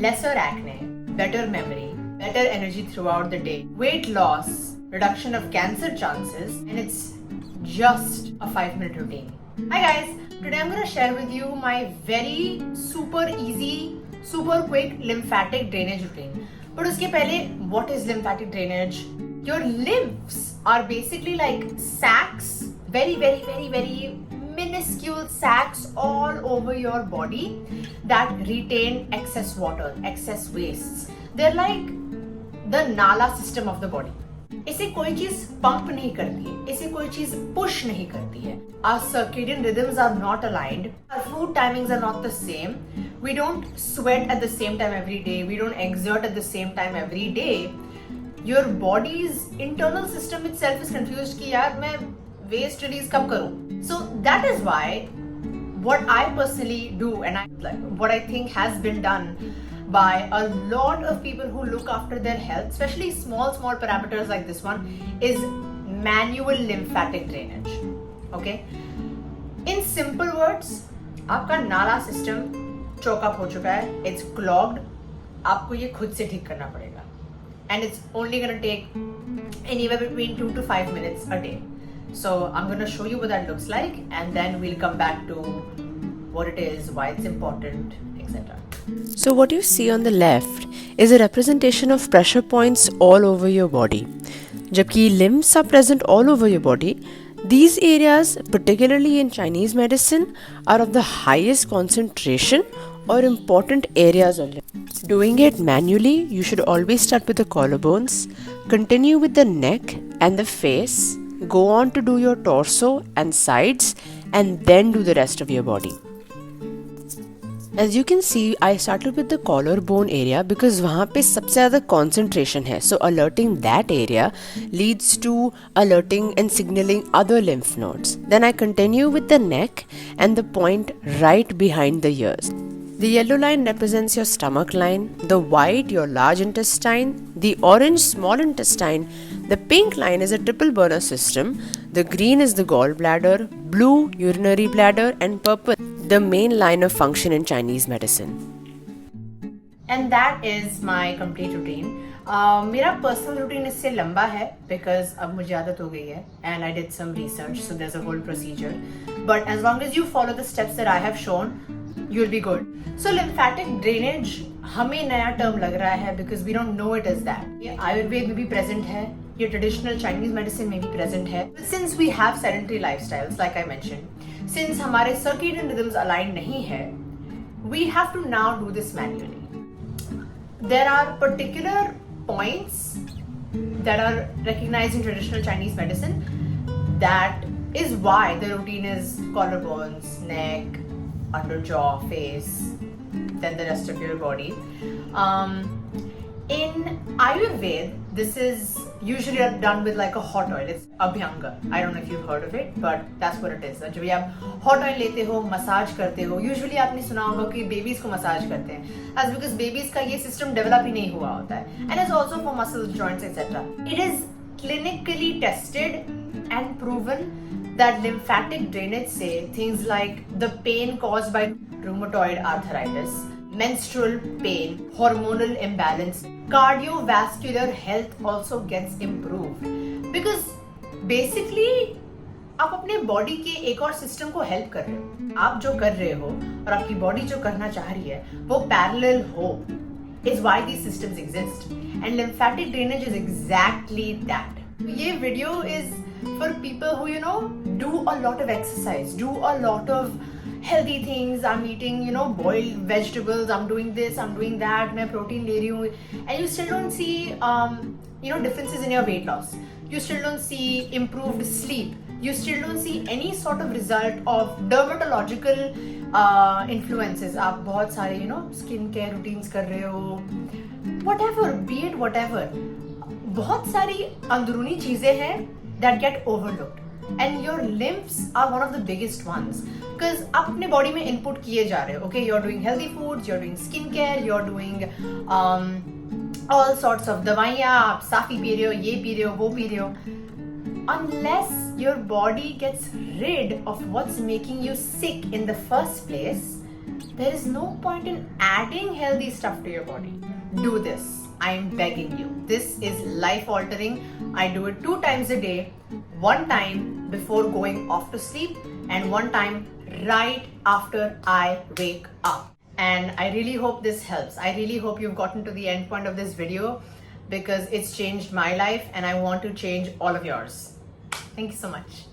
lesser acne, better memory, better energy throughout the day, weight loss, reduction of cancer chances, and it's just a 5-minute routine. Hi guys, today I'm going to share with you my very super easy, super quick lymphatic drainage routine. But uske pehle, what is lymphatic drainage? Your lymphs are basically like sacs, very minuscule sacs all over your body that retain excess water, excess wastes. They're like the nala system of the body. इसे कोई चीज pump नहीं करती है, इसे कोई चीज push नहीं करती है. Our circadian rhythms are not aligned. Our food timings are not the same. We don't sweat at the same time every day. We don't exert at the same time every day. Your body's internal system itself is confused कि यार मैं waste release कब करूं? So that is why what I personally do and what I think has been done by a lot of people who look after their health, especially small parameters like this one, is manual lymphatic drainage. Okay? In simple words, आपका नाला system choke up हो चुका है, it's clogged, आपको ये खुद से ठीक करना पड़ेगा. And it's only going to take anywhere between 2 to 5 minutes a day. So I'm going to show you what that looks like, and then we'll come back to what it is, why it's important, etc. So what you see on the left is a representation of pressure points all over your body. जबकि limbs are present all over your body, these areas, particularly in Chinese medicine, are of the highest concentration or important areas of lymph. Doing it manually, you should always start with the collarbones, continue with the neck and the face, go on to do your torso and sides, and then do the rest of your body. As you can see, I started with the collarbone area because वहाँ पे सबसे ज़्यादा concentration है. So alerting that area leads to alerting and signaling other lymph nodes. Then I continue with the neck and the point right behind the ears. The yellow line represents your stomach line, the white your large intestine, the orange small intestine, the pink line is a triple burner system, the green is the gallbladder, blue urinary bladder, and purple the main line of function in Chinese medicine. And that is my complete routine. मेरा personal routine इससे लंबा है because अब मुझे आदत हो गई है and I did some research, so there's a whole procedure. But as long as you follow the steps that I have shown, you'll be good. So lymphatic drainage हमें नया term लग रहा है because we don't know it as that. ये आयुर्वेद में भी present है, ये traditional Chinese medicine में भी present है. Since we have sedentary lifestyles, like I mentioned, since हमारे circadian rhythms aligned नहीं है, we have to now do this manually. There are particular points that are recognized in traditional Chinese medicine. That is why the routine is collarbones, neck, under jaw, face, then the rest of your body. In Ayurveda, this is usually done with like a hot oil. It's Abhyanga. I don't know if you've heard of it, but that's what it is. जब भी आप hot oil लेते हो, massage करते हो, usually आपने सुना होगा कि babies को मसाज करते हैं. That's because babies का ये system develop ही नहीं हुआ होता है. And it's also for muscles, joints, etc. It is clinically tested and proven that lymphatic drainage से things like the pain caused by rheumatoid arthritis, menstrual pain, hormonal imbalance, cardiovascular health also gets improved. Because basically आप अपने body के एक और system को help कर रहे हो. आप जो कर रहे हो और आपकी बॉडी जो करना चाह रही है वो पैरेलल हो. Is why these systems exist. And lymphatic drainage is exactly that. ये video is for people who do a lot of exercise, do a lot of healthy things. I'm eating boiled vegetables, I'm doing this, I'm doing that, मैं protein ले रही हूँ, and you still don't see differences in your weight loss. You still don't see improved sleep. You still don't see any sort of result of dermatological influences. आप बहुत सारे skin care routines कर रहे हो, whatever, be it whatever. बहुत सारी अंदरूनी चीजें हैं that get overlooked. And your lymphs are one of the biggest ones because आप अपने body में input किए जा रहे हो. Okay, you're doing healthy foods, you're doing skincare, you're doing all sorts of दवाइयाँ, आप साफी पी रहे हो, ये पी रहे हो, वो पी रहे हो. Unless your body gets rid of what's making you sick in the first place, there is no point in adding healthy stuff to your body. Do this. I am begging you. This is life altering. I do it 2 times a day, one time before going off to sleep and one time right after I wake up. And I really hope this helps. I really hope you've gotten to the end point of this video because it's changed my life and I want to change all of yours. Thank you so much.